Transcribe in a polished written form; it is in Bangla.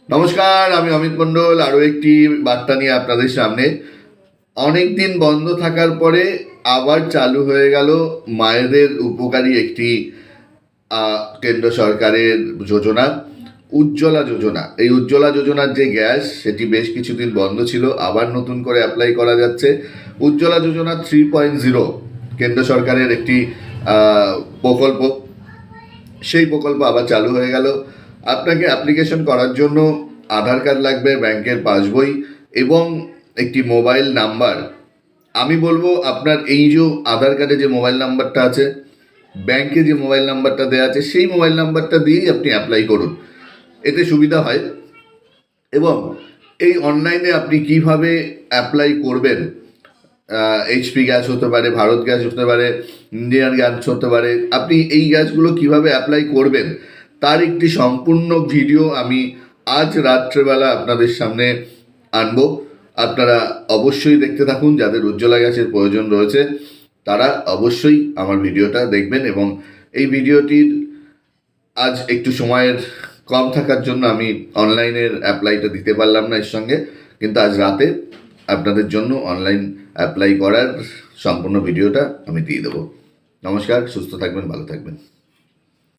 নমস্কার, আমি অমিত মণ্ডল আরও একটি বার্তা নিয়ে আপনাদের সামনে। অনেক দিন বন্ধ থাকার পরে আবার চালু হয়ে গেল মায়েদের উপকারী একটি কেন্দ্র সরকারের যোজনা, উজ্জ্বলা যোজনা। এই উজ্জ্বলা যোজনার যে গ্যাস, সেটি বেশ কিছুদিন বন্ধ ছিল, আবার নতুন করে অ্যাপ্লাই করা যাচ্ছে। উজ্জ্বলা যোজনা 3.0 কেন্দ্র সরকারের একটি প্রকল্প, সেই প্রকল্প আবার চালু হয়ে গেল। আপনাকে অ্যাপ্লিকেশন করার জন্য আধার কার্ড লাগবে, ব্যাংকের পাসবই এবং একটি মোবাইল নাম্বার। আমি বলবো আপনার এই যে আধার কার্ডে যে মোবাইল নাম্বারটা আছে, ব্যাংকে যে মোবাইল নাম্বারটা দেওয়া আছে, সেই মোবাইল নাম্বারটা দিয়েই আপনি অ্যাপ্লাই করুন। এতে সুবিধা হয়। এবং এই অনলাইনে আপনি কিভাবে অ্যাপ্লাই করবেন, এইচপি গ্যাস হতে পারে, ভারত গ্যাস হতে পারে, ইন্ডিয়ান গ্যাস হতে পারে, আপনি এই গ্যাসগুলো কিভাবে অ্যাপ্লাই করবেন তার একটি সম্পূর্ণ ভিডিও আমি আজ রাত্রেবেলা আপনাদের সামনে আনবো। আপনারা অবশ্যই দেখতে থাকুন। যাদের উজ্জ্বলা গ্যাসের প্রয়োজন রয়েছে তারা অবশ্যই আমার ভিডিওটা দেখবেন। এবং এই ভিডিওটির আজ একটু সময়ের কম থাকার জন্য আমি অনলাইনের অ্যাপ্লাইটা দিতে পারলাম না এর সঙ্গে, কিন্তু আজ রাতে আপনাদের জন্য অনলাইন অ্যাপ্লাই করার সম্পূর্ণ ভিডিওটা আমি দিয়ে দেবো। নমস্কার, সুস্থ থাকবেন, ভালো থাকবেন।